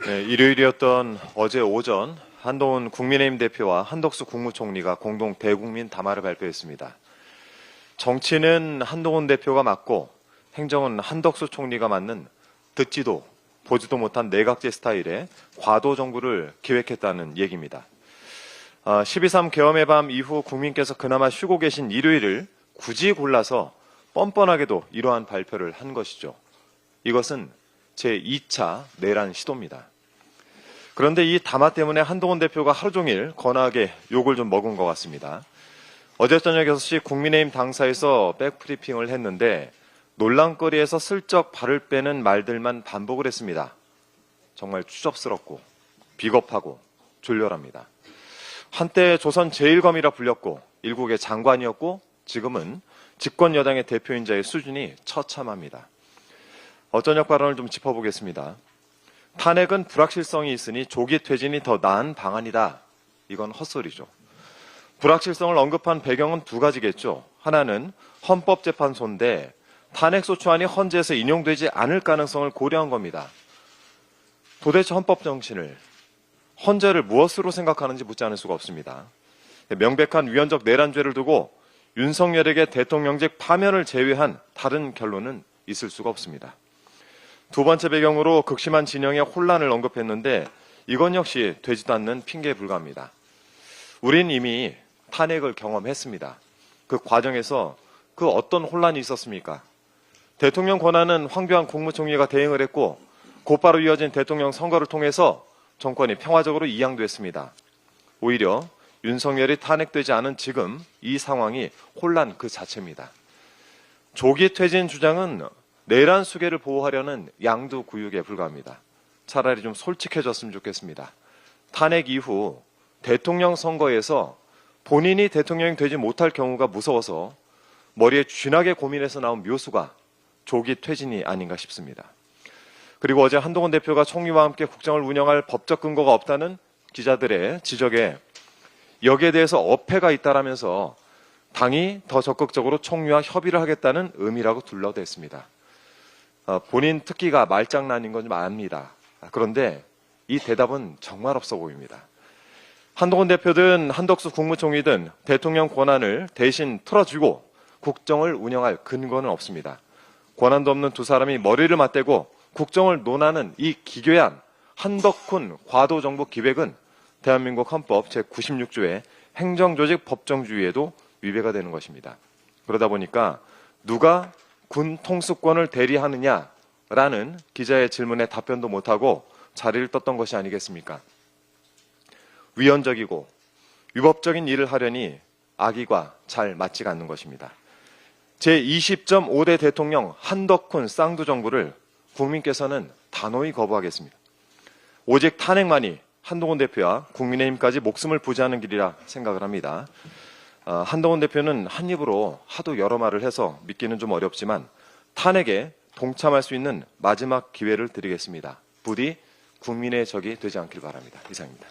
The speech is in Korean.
네, 일요일이었던 어제 오전 한동훈 국민의힘 대표와 한덕수 국무총리가 공동 대국민 담화를 발표했습니다. 정치는 한동훈 대표가 맡고 행정은 한덕수 총리가 맡는 듣지도 보지도 못한 내각제 스타일의 과도 정부를 기획했다는 얘기입니다. 12.3 계엄의 밤 이후 국민께서 그나마 쉬고 계신 일요일을 굳이 골라서 뻔뻔하게도 이러한 발표를 한 것이죠. 이것은 제2차 내란 시도입니다. 그런데 이 담화 때문에 한동훈 대표가 하루 종일 거나하게 욕을 좀 먹은 것 같습니다. 어제 저녁 6시 국민의힘 당사에서 백브리핑을 했는데 논란거리에서 슬쩍 발을 빼는 말들만 반복을 했습니다. 정말 추접스럽고 비겁하고 졸렬합니다. 한때 조선 제1검이라 불렸고 일국의 장관이었고 지금은 집권 여당의 대표인자의 수준이 처참합니다. 어쩌냐 발언을 좀 짚어보겠습니다. 탄핵은 불확실성이 있으니 조기 퇴진이 더 나은 방안이다. 이건 헛소리죠. 불확실성을 언급한 배경은 두 가지겠죠. 하나는 헌법재판소인데 탄핵소추안이 헌재에서 인용되지 않을 가능성을 고려한 겁니다. 도대체 헌법 정신을, 헌재를 무엇으로 생각하는지 묻지 않을 수가 없습니다. 명백한 위헌적 내란죄를 두고 윤석열에게 대통령직 파면을 제외한 다른 결론은 있을 수가 없습니다. 두 번째 배경으로 극심한 진영의 혼란을 언급했는데 이건 역시 되지도 않는 핑계에 불과합니다. 우린 이미 탄핵을 경험했습니다. 그 과정에서 그 어떤 혼란이 있었습니까? 대통령 권한은 황교안 국무총리가 대행을 했고 곧바로 이어진 대통령 선거를 통해서 정권이 평화적으로 이양됐습니다. 오히려 윤석열이 탄핵되지 않은 지금 이 상황이 혼란 그 자체입니다. 조기 퇴진 주장은 내란 수계를 보호하려는 양두구육에 불과합니다. 차라리 좀 솔직해졌으면 좋겠습니다. 탄핵 이후 대통령 선거에서 본인이 대통령이 되지 못할 경우가 무서워서 머리에 쥐나게 고민해서 나온 묘수가 조기 퇴진이 아닌가 싶습니다. 그리고 어제 한동훈 대표가 총리와 함께 국정을 운영할 법적 근거가 없다는 기자들의 지적에 여기에 대해서 어폐가 있다라면서 당이 더 적극적으로 총리와 협의를 하겠다는 의미라고 둘러댔습니다. 본인 특기가 말장난인 건 좀 압니다. 그런데 이 대답은 정말 없어 보입니다. 한동훈 대표든 한덕수 국무총리든 대통령 권한을 대신 틀어주고 국정을 운영할 근거는 없습니다. 권한도 없는 두 사람이 머리를 맞대고 국정을 논하는 이 기괴한 한덕훈 과도정부 기획은 대한민국 헌법 제96조의 행정조직 법정주의에도 위배가 되는 것입니다. 그러다 보니까 누가 군 통수권을 대리하느냐라는 기자의 질문에 답변도 못하고 자리를 떴던 것이 아니겠습니까? 위헌적이고 위법적인 일을 하려니 악의가 잘 맞지가 않는 것입니다. 제20.5대 대통령 한덕훈 쌍두정부를 국민께서는 단호히 거부하겠습니다. 오직 탄핵만이 한동훈 대표와 국민의힘까지 목숨을 부지하는 길이라 생각을 합니다. 한동훈 대표는 한 입으로 하도 여러 말을 해서 믿기는 좀 어렵지만 탄핵에 동참할 수 있는 마지막 기회를 드리겠습니다. 부디 국민의 적이 되지 않길 바랍니다. 이상입니다.